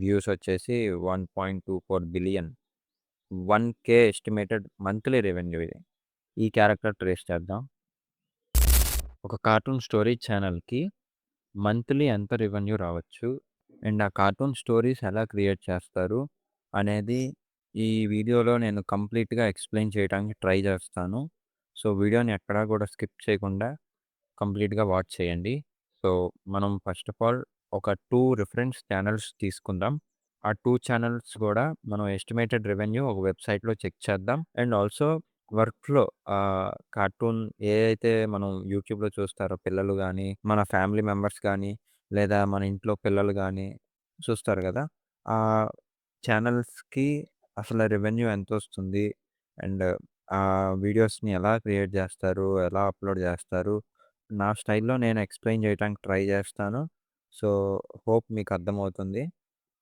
Views వచ్చేసి 1.24 billion. 1,000 estimated monthly revenue ఇది. ఈ క్యారెక్టర్ ట్రేస్ చేద్దాం. ఒక కార్టూన్ స్టోరీ ఛానెల్‌కి మంత్లీ ఎంత రెవెన్యూ రావచ్చు? అండ్ ఆ కార్టూన్ స్టోరీస్ ఎలా క్రియేట్ చేస్తారు? అనేది ఈ వీడియోలో నేను కంప్లీట్‌గా ఎక్స్‌ప్లెయిన్ చేయడానికి ట్రై చేస్తాను. సో, వీడియోని ఎక్కడా కూడా స్కిప్ చేయకుండా కంప్లీట్‌గా వాచ్ చేయండి. సో, మనం ఫస్ట్ ఆఫ్ ఆల్ ఒక 2 రిఫరెన్స్ ఛానెల్స్ తీసుకుందాం. ఆ 2 ఛానెల్స్ గూడా మనం ఎస్టిమేటెడ్ రెవెన్యూ ఒక వెబ్‌సైట్‌లో చెక్ చేద్దాం. And also work flow cartoon ఏదైతే మనం యూట్యూబ్‌లో చూస్తారో పిల్లలు గానీ, మన ఫ్యామిలీ మెంబర్స్ గానీ, లేదా మన ఇంట్లో పిల్లలు గానీ చూస్తారు గదా! ఆ ఛానెల్స్‌కి అసలు రెవెన్యూ ఎంతొస్తుంది? అండ్ ఆ వీడియోస్‌ని ఎలా క్రియేట్ జేస్తారు? ఎలా అప్‌లోడ్ జేస్తారు? నా స్టైల్‌లో నేను ఎక్స్‌ప్లెయిన్ చేయటానికి ట్రై చేస్తాను. సో, హోప్ మీకు అర్థమవుతుంది.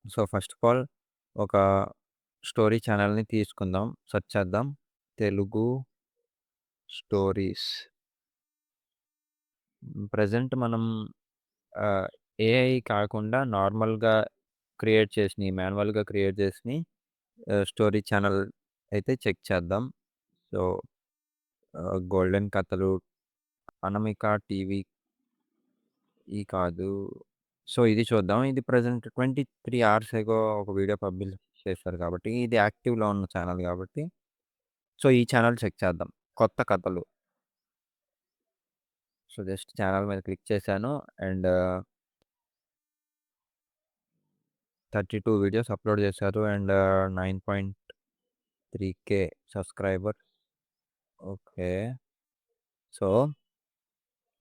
సో, ఫస్ట్ ఆఫ్ ఆల్ ఒక స్టోరీ ఛానెల్‌ని తీసుకుందాం. సెర్చ్ చేద్దాం. తెలుగు స్టోరీస్. ప్రెజెంట్ మనం ఆహ్, ఏఐ కాకుండా నార్మల్‌గా క్రియేట్ చేసినయి, మాన్యువల్‌గా క్రియేట్ చేసినయి స్టోరీ ఛానెల్ అయితే చెక్ చేద్దాం. సో, గోల్డెన్ కథలు, అనామిక టీవీ కాదు. సో, ఇది చూద్దాం. ఇది ప్రెజెంట్ 23 అవర్స్ ఎగో ఒక వీడియో పబ్లిష్ చేశారు కాబట్టి, ఇది యాక్టివ్‌లో ఉన్న ఛానెల్ కాబట్టి, సో, ఈ ఛానెల్ చెక్ చేద్దాం. కొత్త కథలు. సో, జస్ట్ ఛానెల్ మీద క్లిక్ చేశాను. అండ్ 32 వీడియోస్ అప్‌లోడ్ చేశారు. And 9.3K subscriber. Okay. So,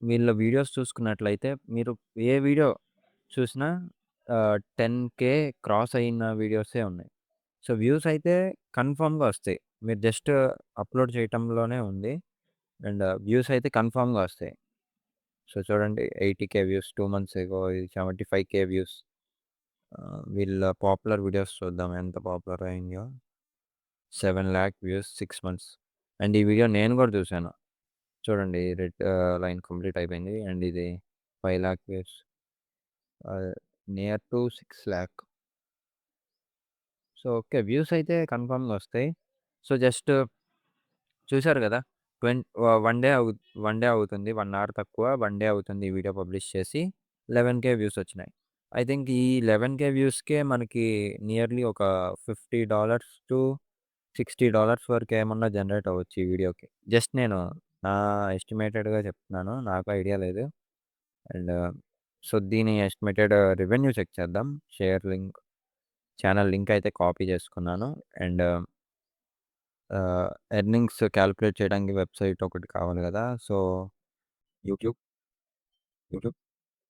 వీళ్ళ వీడియోస్ చూసుకున్నట్లయితే మీరు ఏ వీడియో చూసినా 10K క్రాస్ అయిన వీడియోసే ఉన్నాయి. సో, వ్యూస్ అయితే కన్ఫర్మ్‌గా వస్తాయి. మీరు జస్ట్ అప్‌లోడ్ చేయటంలోనే ఉంది. అండ్ వ్యూస్ అయితే కన్ఫర్మ్‌గా వస్తాయి. సో, చూడండి 80K వ్యూస్ 2 మంత్స్ ఎగో, ఇది 75K వ్యూస్. వీళ్ళ పాపులర్ వీడియోస్ చూద్దాం ఎంత పాపులర్ అయిందో. 7,00,000 వ్యూస్ 6 మంత్స్. అండ్ ఈ వీడియో నేను కూడా చూసాను. చూడండి రెడ్ లైన్ కంప్లీట్ అయిపోయింది. అండ్ ఇది 5,00,000 views. Near to 6,00,000. So, okay. Views అయితే కన్ఫర్మ్‌గా వస్తాయి. సో, జస్ట్ చూసారు గదా! వన్ డే 1 డే అవుతుంది. 1 అవర్ తక్కువ 1 డే అవుతుంది ఈ వీడియో పబ్లిష్ చేసి. 11,000 వ్యూస్ వచ్చినాయి. ఐ థింక్ ఈ 11,000 వ్యూస్‌కే మనకి నియర్లీ ఒక $50-60 వరకు ఏమన్నా జనరేట్ అవ్వచ్చు ఈ వీడియోకి. జస్ట్ నేను నా ఎస్టిమేటెడ్‌గా చెప్తున్నాను. నాకు ఐడియా లేదు. అండ్ సో, దీని ఎస్టిమేటెడ్ రెవెన్యూ చెక్ చేద్దాం. షేర్ లింక్, ఛానల్ లింక్ అయితే కాపీ చేసుకున్నాను. అండ్ ఎర్నింగ్స్ కాలిక్యులేట్ చేయడానికి వెబ్‌సైట్ ఒకటి కావాలి గదా! So, YouTube, YouTube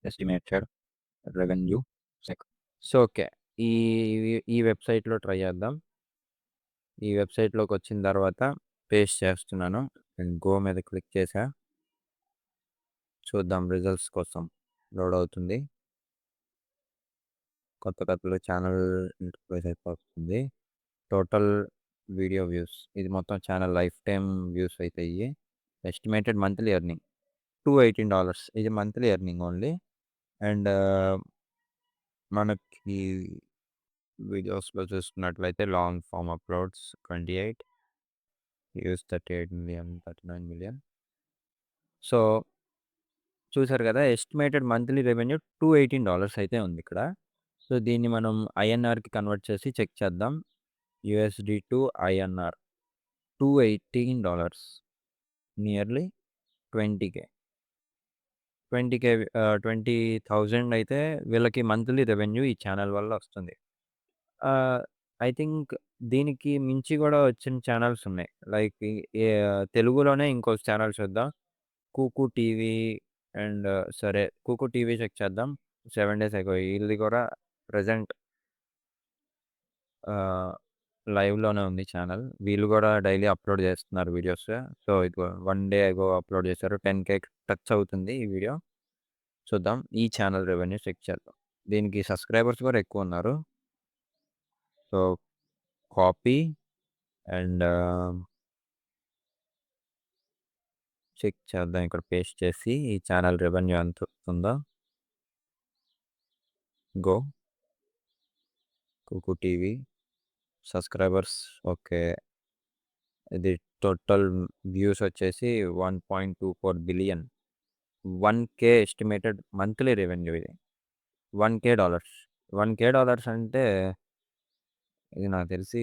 estimated revenue check. So, okay. ఈ ఈ వెబ్‌సైట్‌లో ట్రై చేద్దాం. ఈ వెబ్‌సైట్‌లోకొచ్చిన తర్వాత పేస్ట్ చేస్తున్నాను. అండ్ గో మీద క్లిక్ చేశా. చూద్దాం రిజల్ట్స్ కోసం లోడ్ అవుతుంది. కొత్త కథలు ఛానల్ ఇంటర్ఫేస్ అయితే వస్తుంది. Total video views. ఇది మొత్తం ఛానల్ లైఫ్ టైమ్ వ్యూస్ అయితే ఇయ్యి. Estimated monthly earning $218. ఇది మంత్లీ ఎర్నింగ్ ఓన్లీ. అండ్ మనకి వీడియోస్‌లో చూసుకున్నట్లయితే లాంగ్ ఫార్మ్ అప్‌లోడ్స్ 28 వ్యూస్ 38,000,000, 39,000,000. సో, చూసారు గదా! ఎస్టిమేటెడ్ మంత్లీ రెవెన్యూ $218 అయితే ఉందిక్కడ. సో, దీన్ని మనం ఐఎన్ఆర్‌కి కన్వర్ట్ చేసి చెక్ చేద్దాం. USD to INR $218 nearly 20,000. 20,000 అయితే వీళ్ళకి మంత్లీ రెవెన్యూ ఈ ఛానెల్ వల్ల వస్తుంది. ఆహ్, ఐ థింక్ దీనికి మించి గూడా వచ్చిన ఛానెల్స్ ఉన్నాయి. లైక్ తెలుగులోనే ఇంకో ఛానెల్ చూద్దాం. 'కుకు టీవీ' అండ్ సరే 'కుకు టీవీ' చెక్ చేద్దాం. 7 డేస్ ఎగో ఈళ్ళది కూడా ప్రెజెంట్ ఆహ్, లైవ్‌లోనే ఉంది ఛానెల్. వీళ్ళు గూడా డైలీ అప్‌లోడ్ చేస్తున్నారు వీడియోస్. సో, ఇదిగో 1 డే ఎగో అప్‌లోడ్ చేశారు. 10,000 టచ్ అవుతుంది ఈ వీడియో. చూద్దాం. ఈ ఛానెల్ రెవెన్యూ చెక్ చేద్దాం. దీనికి సబ్‌స్క్రైబర్స్ కూడా ఎక్కువున్నారు. సో, కాపీ అండ్ చెక్ చేద్దాం ఇక్కడ పేస్ట్ చేసి ఈ ఛానెల్ రెవెన్యూ ఎంత వస్తుందో. Go. Kuku TV subscribers okay. ఇది టోటల్ వ్యూస్ వచ్చేసి 1.24 బిలియన్. 1,000 ఎస్టిమేటెడ్ మంత్లీ రెవెన్యూ ఇది. $1,000. $1,000 అంటే ఇది నాకు తెలిసి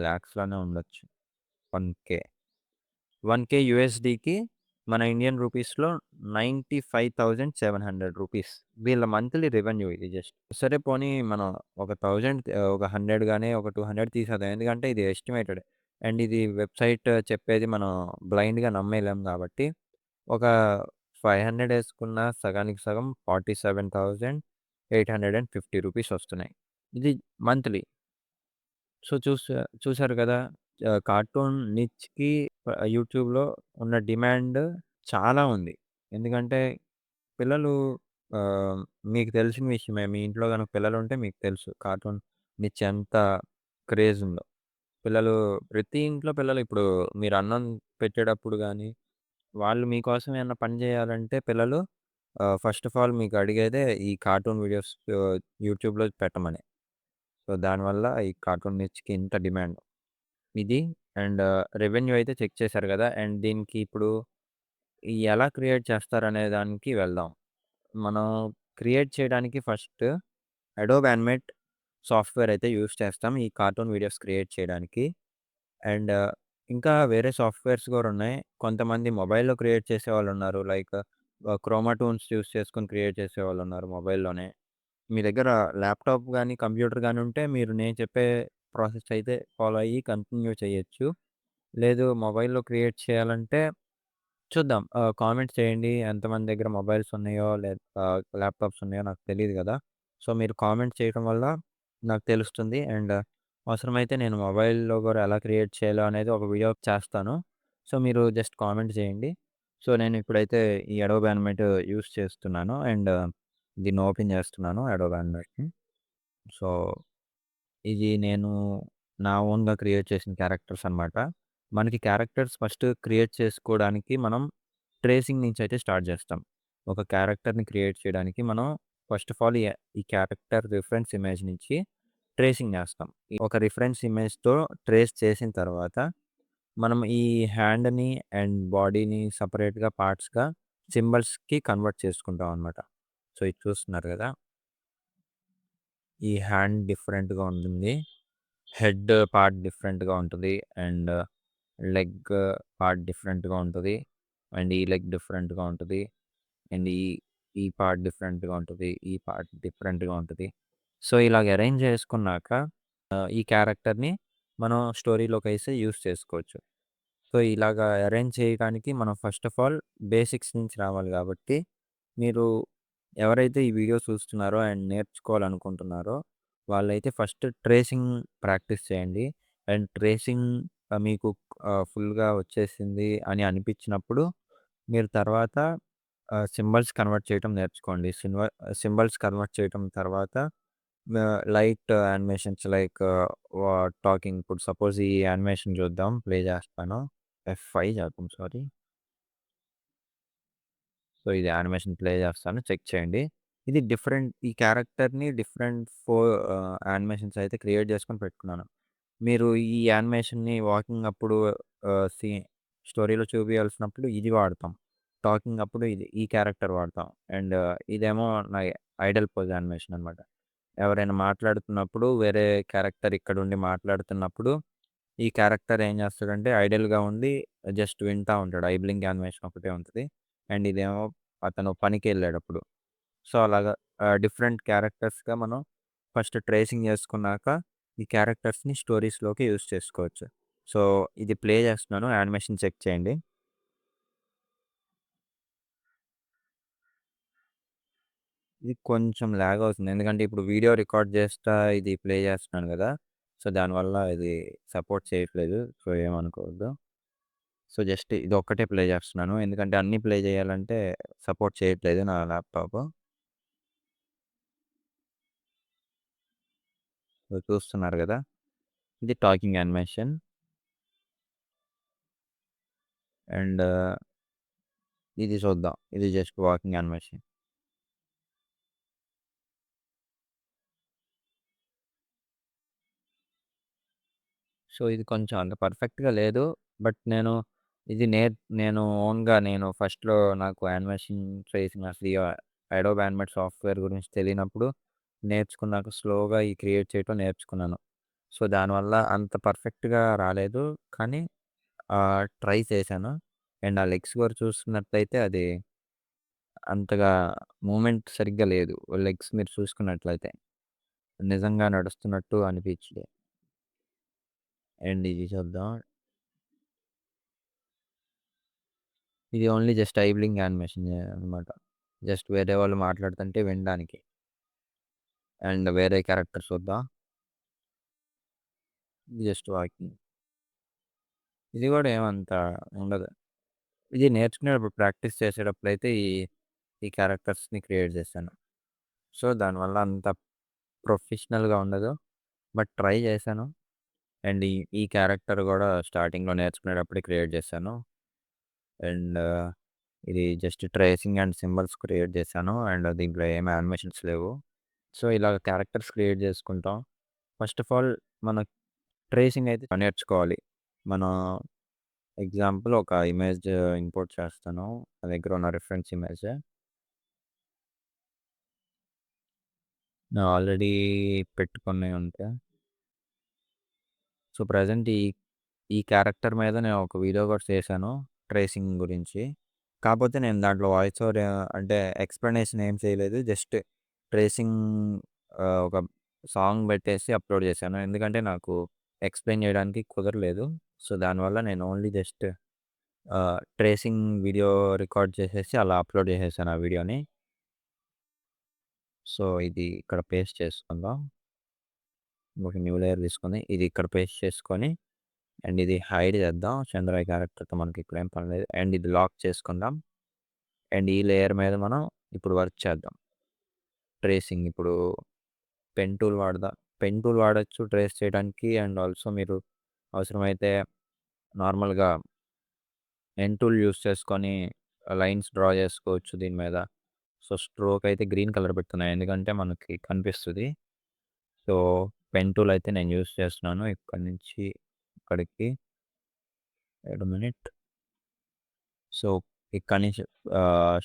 లాక్స్‌లోనే ఉండొచ్చు. 1,000. 1,000 యూఎస్‌డీకి మన ఇండియన్ రూపీస్‌లో ₹95,700 వీళ్ళ మంత్లీ రెవెన్యూ ఇది జస్ట్. సరే పోనీ మనం ఒక 100 గాని, ఒక 200 తీసేద్దాం. ఎందుకంటే ఇది ఎస్టిమేటెడ్. అండ్ ఇది వెబ్‌సైట్ చెప్పేది మనం బ్లైండ్‌గా నమ్మేయలేం కాబట్టి, ఒక 500 ఏసుకున్న సగానికి సగం ₹47,850 వస్తున్నాయి. ఇది మంత్లీ. సో, చూసారు గదా! కార్టూన్ నిచ్‌కి యూట్యూబ్‌లో ఉన్న డిమాండ్ చాలా ఉంది. ఎందుకంటే పిల్లలు మీకు తెలిసిన విషయమే. మీ ఇంట్లో గనుక పిల్లలుంటే మీకు తెలుసు. కార్టూన్ నిచ్ ఎంత క్రేజ్ ఉందో. పిల్లలు ప్రతి ఇంట్లో పిల్లలు ఇప్పుడు మీరు అన్నం పెట్టేటప్పుడు గాని, వాళ్ళు మీకోసం ఏమన్నా పని జేయాలంటే పిల్లలు ఫస్ట్ ఆఫ్ ఆల్ మీకు అడిగేదే ఈ కార్టూన్ వీడియోస్ యూట్యూబ్‌లో పెట్టమని. సో, దానివల్ల ఈ కార్టూన్ నిచ్‌కి ఇంత డిమాండ్. ఇది అండ్ రెవెన్యూ అయితే చెక్ చేశారు గదా! అండ్ దీనికి ఇప్పుడు ఎలా క్రియేట్ చేస్తారనే దానికి వెళ్దాం. మనం క్రియేట్ చేయడానికి ఫస్ట్ అడోబ్ యానిమేట్ సాఫ్ట్‌వేర్ అయితే యూజ్ చేస్తాం. ఈ కార్టూన్ వీడియోస్ క్రియేట్ చేయడానికి. అండ్ ఇంకా వేరే సాఫ్ట్‌వేర్స్ గూడా ఉన్నాయి. కొంతమంది మొబైల్‌లో క్రియేట్ చేసేవాళ్ళున్నారు. లైక్ క్రోమా టూన్స్ యూజ్ చేసుకొని క్రియేట్ చేసేవాళ్ళున్నారు మొబైల్‌లోనే. మీ దగ్గర ల్యాప్‌టాప్ గాని, కంప్యూటర్ గాని ఉంటే మీరు నేను చెప్పే ప్రాసెస్ అయితే ఫాలో అయ్యి కంటిన్యూ చేయొచ్చు. లేదు మొబైల్‌లో క్రియేట్ చేయాలంటే చూద్దాం. కామెంట్స్ చేయండి. ఎంతమంది దగ్గర మొబైల్స్ ఉన్నాయో ల్యాప్‌టాప్స్ ఉన్నాయో నాకు తెలీదు గదా! సో, మీరు కామెంట్ చేయడం వల్ల నాకు తెలుస్తుంది. అండ్ అవసరమైతే నేను మొబైల్‌లో గూడా ఎలా క్రియేట్ చేయాలో అనేది ఒక వీడియో చేస్తాను. సో, మీరు జస్ట్ కామెంట్ చేయండి. సో, నేను ఇప్పుడైతే ఈ అడోబ్ యానిమేట్ యూజ్ చేస్తున్నాను. అండ్ దీన్ని ఓపెన్ చేస్తున్నాను అడోబ్ యానిమేట్‌ని. సో, ఇది నేను నా ఓన్‌గా క్రియేట్ చేసిన క్యారెక్టర్స్ అన్నమాట. మనకి క్యారెక్టర్స్ ఫస్ట్ క్రియేట్ చేసుకోవడానికి మనం ట్రేసింగ్ నుంచి అయితే స్టార్ట్ చేస్తాం. ఒక క్యారెక్టర్‌ని క్రియేట్ చేయడానికి మనం ఫస్ట్ ఆఫ్ ఆల్ ఈ క్యారెక్టర్ రిఫరెన్స్ ఇమేజ్ నుంచి ట్రేసింగ్ చేస్తాం. ఒక రిఫరెన్స్ ఇమేజ్‌తో ట్రేస్ చేసిన తర్వాత మనం ఈ హ్యాండ్‌ని అండ్ బాడీని సెపరేట్‌గా పార్ట్స్‌గా సింబల్స్‌కి కన్వర్ట్ చేసుకుంటాం అన్నమాట. సో, ఇది చూస్తున్నారు కదా! ఈ హ్యాండ్ డిఫరెంట్‌గా ఉంటుంది. హెడ్ పార్ట్ డిఫరెంట్‌గా ఉంటది. అండ్ లెగ్ పార్ట్ డిఫరెంట్‌గా ఉంటది. అండ్ ఈ లెగ్ డిఫరెంట్‌గా ఉంటది. అండ్ ఈ పార్ట్ డిఫరెంట్‌గా ఉంటది. ఈ పార్ట్ డిఫరెంట్‌గా ఉంటది. సో, ఇలాగ అరేంజ్ చేసుకున్నాక ఈ క్యారెక్టర్‌ని మనం స్టోరీలోకైతే యూజ్ చేసుకోవచ్చు. సో, ఇలాగా అరేంజ్ చేయడానికి మనం ఫస్ట్ ఆఫ్ ఆల్ బేసిక్స్ నుంచి రావాలి గాబట్టి, మీరు ఎవరైతే ఈ వీడియో చూస్తున్నారో అండ్ నేర్చుకోవాలనుకుంటున్నారో, వాళ్ళైతే ఫస్ట్ ట్రేసింగ్ ప్రాక్టీస్ చేయండి. అండ్ ట్రేసింగ్ మీకు ఫుల్‌గా వచ్చేసింది అని అనిపించినప్పుడు, మీరు తర్వాత సింబల్స్ కన్వర్ట్ చేయటం నేర్చుకోండి. సింబల్స్ కన్వర్ట్ చేయటం తర్వాత లైట్ యానిమేషన్స్ లైక్ టాకింగ్ ఇప్పుడు సపోజ్ ఈ యానిమేషన్ చూద్దాం. ప్లే చేస్తాను. F5 చేద్దాం సారీ. సో, ఇది యానిమేషన్ ప్లే చేస్తాను. చెక్ చేయండి. ఇది డిఫరెంట్ ఈ క్యారెక్టర్‌ని డిఫరెంట్ యానిమేషన్స్ అయితే క్రియేట్ చేసుకొని పెట్టుకున్నాను. మీరు ఈ యానిమేషన్‌ని వాకింగ్ అప్పుడు ఆహ్, సీ స్టోరీలో చూపియాల్సినప్పుడు ఇది వాడతాం. టాకింగ్ అప్పుడు ఈ క్యారెక్టర్ వాడతాం. అండ్ ఇదేమో నా ఐడల్ పోజ్ యానిమేషన్ అనమాట. ఎవరైనా మాట్లాడుతున్నప్పుడు వేరే క్యారెక్టర్ ఇక్కడుండి మాట్లాడుతున్నప్పుడు, ఈ క్యారెక్టర్ ఏం చేస్తాడంటే ఐడియల్‌గా ఉండి జస్ట్ వింటా ఉంటాడు. ఐ బ్లింక్ యానిమేషన్ ఒకటే ఉంటది. అండ్ ఇదేమో అతను పనికెళ్ళాడప్పుడు. సో, అలాగా డిఫరెంట్ క్యారెక్టర్స్‌గా మనం ఫస్ట్ ట్రేసింగ్ చేసుకున్నాక, ఈ క్యారెక్టర్స్‌ని స్టోరీస్‌లోకి యూజ్ చేసుకోవచ్చు. సో, ఇది ప్లే చేస్తున్నాను. యానిమేషన్ చెక్ చేయండి. ఇది కొంచెం లాగ్ అవుతుంది. ఎందుకంటే ఇప్పుడు వీడియో రికార్డ్ చేస్తా ఇది ప్లే చేస్తున్నాను గదా! సో, దానివల్ల ఇది సపోర్ట్ చేయట్లేదు. సో, ఏమనుకోవద్దు. సో, జస్ట్ ఇదొక్కటే ప్లే చేస్తున్నాను. ఎందుకంటే అన్నీ ప్లే చేయాలంటే సపోర్ట్ చేయట్లేదు నా ల్యాప్‌టాపు. సో, చూస్తున్నారు గదా! ఇది టాకింగ్ యానిమేషన్. అండ్ ఇది చూద్దాం. ఇది జస్ట్ వాకింగ్ యానిమేషన్. సో, ఇది కొంచెం అంత పర్ఫెక్ట్‌గా లేదు. బట్ ఇది నేను ఓన్‌గా ఫస్ట్‌లో నాకు యానిమేషన్ ట్రేసింగ్ అసలు ఈ అడోబ్ యానిమేట్ సాఫ్ట్‌వేర్ గురించి తెలియనప్పుడు నేర్చుకున్నాక స్లోగా ఈ క్రియేట్ చేయటం నేర్చుకున్నాను. సో, దానివల్ల అంత పర్ఫెక్ట్‌గా రాలేదు. కానీ ట్రై చేశాను. అండ్ ఆ లెగ్స్ కూడా చూస్తున్నట్లయితే అది అంతగా మూవ్‌మెంట్ సరిగ్గా లేదు. లెగ్స్ మీరు చూసుకున్నట్లయితే. నిజంగా నడుస్తున్నట్టు అనిపించలే. అండ్ ఇది చూద్దాం. ఇది ఓన్లీ జస్ట్ ఐబ్లింగ్ యానిమేషన్ అన్నమాట. జస్ట్ వేరే వాళ్ళు మాట్లాడుతుంటే వినడానికి. అండ్ వేరే క్యారెక్టర్స్ చూద్దాం. ఇది జస్ట్ వాకింగ్. ఇది కూడా ఏమంత ఉండదు. ఇది నేర్చుకునేటప్పుడు ప్రాక్టీస్ చేసేటప్పుడైతే ఈ క్యారెక్టర్స్‌ని క్రియేట్ చేశాను. సో, దానివల్ల అంత ప్రొఫెషనల్‌గా ఉండదు. బట్ ట్రై చేశాను. అండ్ ఈ క్యారెక్టర్ కూడా స్టార్టింగ్‌లో నేర్చుకునేటప్పుడే క్రియేట్ చేశాను. అండ్ ఇది just tracing and symbols create చేశాను. అండ్ దీంట్లో ఏమి యానిమేషన్స్ లేవు. సో, ఇలాగ క్యారెక్టర్స్ క్రియేట్ చేసుకుంటాం. ఫస్ట్ ఆఫ్ ఆల్ మన ట్రేసింగ్ అయితే నేర్చుకోవాలి. మనం ఎగ్జాంపుల్ ఒక ఇమేజ్ ఇంపోర్ట్ చేస్తాను. నా దగ్గర ఉన్న రిఫరెన్స్ ఇమేజ్. నేను ఆల్రెడీ పెట్టుకున్నయి ఉంటాయి. సో, ప్రెజెంట్ ఈ క్యారెక్టర్ మీద నేను ఒక వీడియో కూడా చేశాను. ట్రేసింగ్ గురించి. కాపోతే నేను దాంట్లో వాయిస్ ఓవర్ అంటే ఎక్స్‌ప్లనేషన్ ఏం చేయలేదు. జస్ట్ ట్రేసింగ్ ఒక సాంగ్ పెట్టేసి అప్‌లోడ్ చేశాను. ఎందుకంటే నాకు ఎక్స్‌ప్లెయిన్ చేయడానికి కుదరలేదు. సో, దానివల్ల నేను only just tracing video record చేసేసి అలా అప్‌లోడ్ చేసేసాను ఆ వీడియోని. సో, ఇది ఇక్కడ పేస్ట్ చేసుకుందాం. ఒక న్యూ లేయర్ తీసుకొని ఇది ఇక్కడ పేస్ట్ చేసుకొని అండ్ ఇది హైడ్ చేద్దాం. చంద్రయ్య క్యారెక్టర్‌తో మనకి ఇప్పుడేం పని లేదు. అండ్ ఇది లాక్ చేసుకుందాం. అండ్ ఈ లేయర్ మీద మనం ఇప్పుడు వర్క్ చేద్దాం. ట్రేసింగ్ ఇప్పుడు పెన్ టూల్ వాడదాం. పెన్ టూల్ వాడొచ్చు ట్రేస్ చేయడానికి. అండ్ ఆల్సో మీరు అవసరమైతే నార్మల్‌గా ఎన్ టూల్ యూజ్ చేసుకొని లైన్స్ డ్రా చేసుకోవచ్చు దీని మీద. సో, స్ట్రోక్ అయితే గ్రీన్ కలర్ పెడుతున్నా. ఎందుకంటే మనకి కనిపిస్తది. సో, పెన్ టూల్ అయితే నేను యూజ్ చేస్తున్నాను. ఇక్కడి నుంచి ఇక్కడికి వెయిట్ ఎ మినిట్. సో, ఇక్కడి నుంచి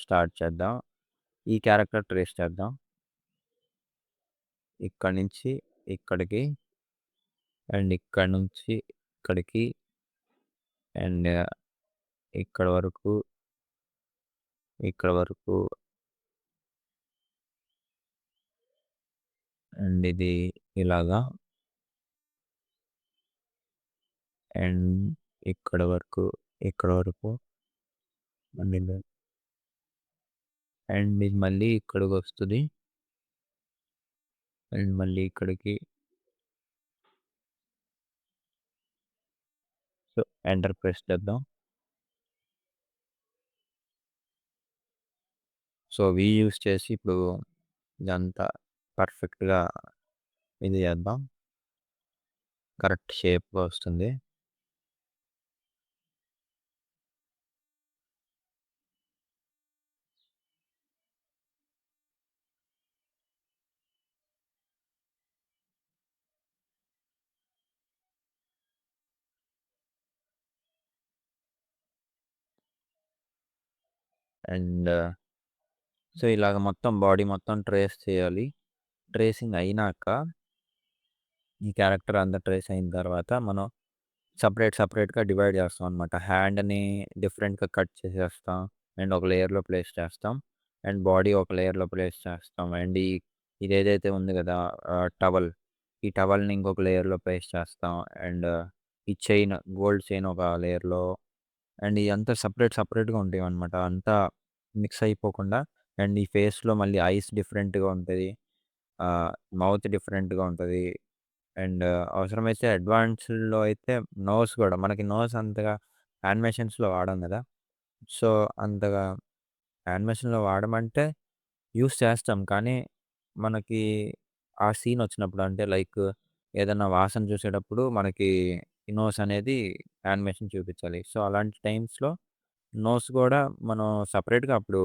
స్టార్ట్ చేద్దాం. ఈ క్యారెక్టర్ ట్రేస్ చేద్దాం. ఇక్కడి నుంచి ఇక్కడికి అండ్ ఇక్కడి నుంచి ఇక్కడికి అండ్ ఇక్కడ వరకు, ఇక్కడ వరకు అండ్ ఇది ఇలాగా అండ్ ఇక్కడ వరకు, ఇక్కడ వరకు అండ్ ఇది అండ్ ఇది మళ్ళీ ఇక్కడికొస్తది. అండ్ మళ్ళీ ఇక్కడికి. సో, ఎంటర్ ప్రెస్ చేద్దాం. సో, వి యూజ్ చేసి ఇప్పుడు ఇదంతా పర్ఫెక్ట్‌గా ఇది చేద్దాం. కరెక్ట్ షేప్‌గా వస్తుంది. అండ్ సో, ఇలాగ మొత్తం బాడీ మొత్తం ట్రేస్ చేయాలి. ట్రేసింగ్ అయినాక ఈ క్యారెక్టర్ అంతా ట్రేస్ అయిన తర్వాత మనం సెపరేట్‌గా డివైడ్ చేస్తామనమాట. హ్యాండ్‌ని డిఫరెంట్‌గా కట్ చేసేస్తాం. అండ్ ఒక లేయర్‌లో ప్లేస్ చేస్తాం. అండ్ బాడీ ఒక లేయర్‌లో ప్లేస్ చేస్తాం. అండ్ ఇదేదైతే ఉంది కదా! టవల్. ఈ టవల్‌ని ఇంకొక లేయర్‌లో ప్లేస్ చేస్తాం. అండ్ ఈ చైన్ గోల్డ్ చైన్ ఒక లేయర్‌లో అండ్ ఇయంతా సెపరేట్‌గా ఉంటాయనమాట. అంతా మిక్స్ అయిపోకుండా అండ్ ఈ ఫేస్‌లో మళ్ళీ ఐస్ డిఫరెంట్‌గా ఉంటది. ఆహ్, మౌత్ డిఫరెంట్‌గా ఉంటది. అండ్ అవసరమైతే అడ్వాన్స్డ్‌లో అయితే నోస్ గూడా. మనకి నోస్ అంతగా యానిమేషన్స్‌లో వాడం గదా! సో, అంతగా యానిమేషన్‌లో వాడమంటే యూజ్ చేస్తాం. కానీ, మనకి ఆ సీన్ వచ్చినప్పుడు అంటే లైక్ ఏదన్నా వాసన చూసేటప్పుడు మనకి ఈ నోస్ అనేది యానిమేషన్ చూపించాలి. సో, అలాంటి టైమ్స్‌లో నోస్ గూడా మనం సెపరేట్‌గా అప్పుడు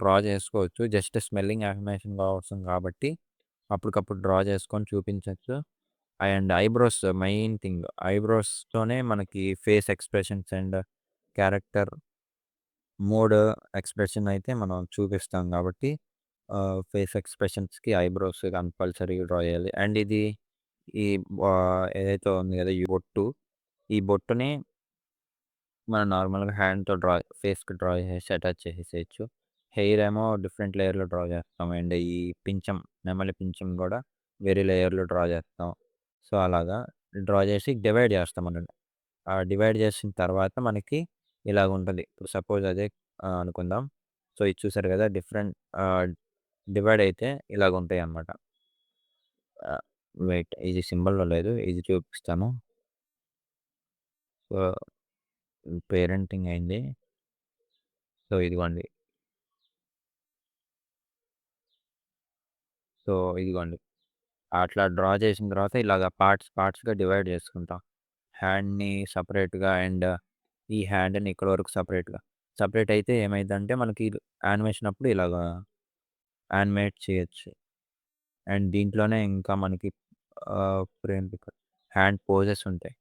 డ్రా చేసుకోవచ్చు. జస్ట్ స్మెల్లింగ్ యానిమేషన్ అవసరం కాబట్టి అప్పటికప్పుడు డ్రా చేసుకొని చూపించొచ్చు. And eyebrows main thing. ఐబ్రోస్‌తోనే మనకి face expressions and character mode expression అయితే మనం చూపిస్తాం కాబట్టి ఫేస్ ఎక్స్‌ప్రెషన్స్‌కి ఐబ్రోస్ కంపల్సరీగా డ్రా చేయాలి. అండ్ ఇది ఈ ఏదైతే ఉంది కదా! ఈ బొట్టు. ఈ బొట్టుని మనం నార్మల్‌గా హ్యాండ్‌తో ఫేస్‌కి డ్రా చేసేసి అటాచ్ చేసేసేయొచ్చు. హెయిర్ ఏమో డిఫరెంట్ లేయర్‌లో డ్రా చేస్తాం. అండ్ ఈ పించం, నెమలి పించం గూడా వేరే లేయర్‌లో డ్రా చేస్తాం. సో, అలాగా డ్రా చేసి డివైడ్ చేస్తామన్నట్టు. ఆ డివైడ్ చేసిన తర్వాత మనకి ఇలాగుంటది. ఇప్పుడు సపోజ్ అదే అనుకుందాం. సో, ఇది చూసారు కదా! ఆహ్, డివైడ్ అయితే ఇలాగుంటాయన్నమాట. ఆహ్, వెయిట్ ఇది సింబల్‌లో లేదు. ఇది చూపిస్తాను. సో, పేరెంటింగ్ అయింది. సో, ఇదిగోండి. సో, ఇదిగోండి. అట్లా డ్రా చేసిన తర్వాత ఇలాగ పార్ట్స్‌గా డివైడ్ చేసుకుంటాం. హ్యాండ్‌ని సెపరేట్‌గా అండ్ ఈ హ్యాండ్‌ని ఇక్కడి వరకు సెపరేట్‌గా. సెపరేట్ అయితే ఏమైద్దంటే మనకి యానిమేషన్ అప్పుడు ఇలాగా యానిమేట్ చేయొచ్చు. అండ్ దీంట్లోనే ఇంకా మనకి ఫ్రేమ్ పికర్ హ్యాండ్ పోజెస్ ఉంటాయి.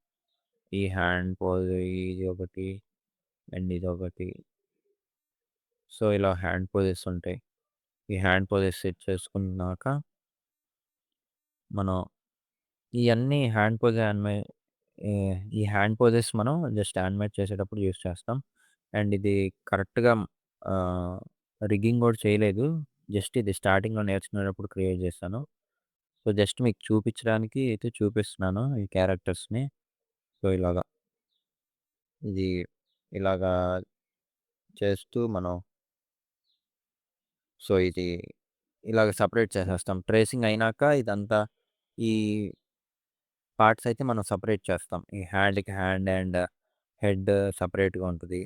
ఈ హ్యాండ్ పోజ్ ఇది ఒకటి అండ్ ఇదొకటి. సో, ఇలా హ్యాండ్ పోజెస్ ఉంటాయి. ఈ హ్యాండ్ పోజెస్ సెట్ చేసుకున్నాక మనం ఇయన్నీ హ్యాండ్ పోజ్ ఈ ఈ హ్యాండ్ పోజెస్ మనం జస్ట్ యానిమేట్ చేసేటప్పుడు యూజ్ చేస్తాం. అండ్ ఇది కరెక్ట్‌గా ఆహ్, రిగ్గింగ్ గూడా చేయలేదు. జస్ట్ ఇది స్టార్టింగ్‌లో నేర్చుకునేటప్పుడు క్రియేట్ చేశాను. సో, జస్ట్ మీకు చూపించడానికి అయితే చూపిస్తున్నాను ఈ క్యారెక్టర్స్‌ని. సో, ఇది ఇలాగా చేస్తూ మనం ఇది ఇలాగ సెపరేట్ చేసేస్తాం. ట్రేసింగ్ అయినాక ఇదంతా ఈ పార్ట్స్ అయితే మనం సెపరేట్ చేస్తాం. ఈ హ్యాండ్‌కి హ్యాండ్ అండ్ హెడ్ సెపరేట్‌గా ఉంటది.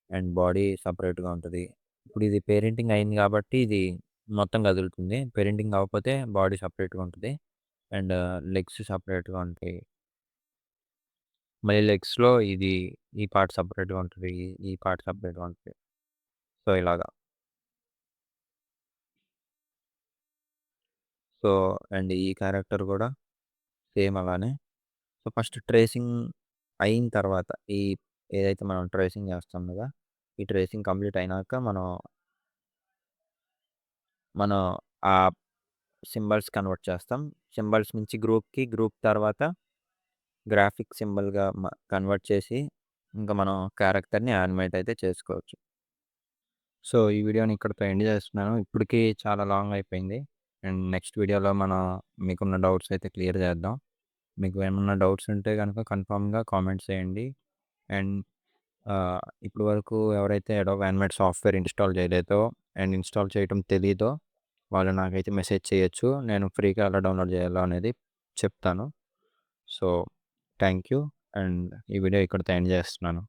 అండ్ బాడీ సెపరేట్‌గా ఉంటది. ఇప్పుడు ఇది పేరెంటింగ్ అయింది కాబట్టి ఇది మొత్తం కదులుతుంది. పేరెంటింగ్ అవ్వకపోతే బాడీ సెపరేట్‌గా ఉంటది. అండ్ లెగ్స్ సెపరేట్‌గా ఉంటాయి. మళ్ళీ లెగ్స్‌లో ఈ పార్ట్ సెపరేట్‌గా ఉంటది. ఈ పార్ట్ సెపరేట్‌గా ఉంటది. సో, ఇలాగా. సో, అండ్ ఈ క్యారెక్టర్ గూడా సేమ్ అలానే. సో, ఫస్ట్ ట్రేసింగ్ అయిన తర్వాత ఏదైతే మనం ట్రేసింగ్ చేస్తాం గదా! ఈ ట్రేసింగ్ కంప్లీట్ అయినాక మనం ఆ సింబల్స్ కన్వర్ట్ చేస్తాం. సింబల్స్ నుంచి గ్రూప్‌కి, గ్రూప్ తర్వాత గ్రాఫిక్ సింబల్‌గా కన్వర్ట్ చేసి, ఇంకా మనం క్యారెక్టర్‌ని యానిమేట్ అయితే చేసుకోవచ్చు. సో, ఈ వీడియోని ఇక్కడితో ఎండ్ చేస్తున్నాను. ఇప్పటికి చాలా లాంగ్ అయిపోయింది. అండ్ నెక్స్ట్ వీడియోలో మీకున్న డౌట్స్ అయితే క్లియర్ చేద్దాం. మీకు ఏమన్నా డౌట్స్ ఉంటే గనుక కన్ఫర్మ్‌గా కామెంట్స్ చేయండి. అండ్ ఇప్పటి వరకు ఎవరైతే అడోబ్ యానిమేట్ సాఫ్ట్‌వేర్ ఇన్‌స్టాల్ చేయలేదో అండ్ ఇన్‌స్టాల్ చేయటం తెలీదో వాళ్ళు నాకైతే మెసేజ్ చేయొచ్చు. నేను ఫ్రీగా ఎలా డౌన్‌లోడ్ చేయాలో అనేది చెప్తాను. So, thank you. అండ్ ఈ వీడియో ఇక్కడితో ఎండ్ చేస్తున్నాను.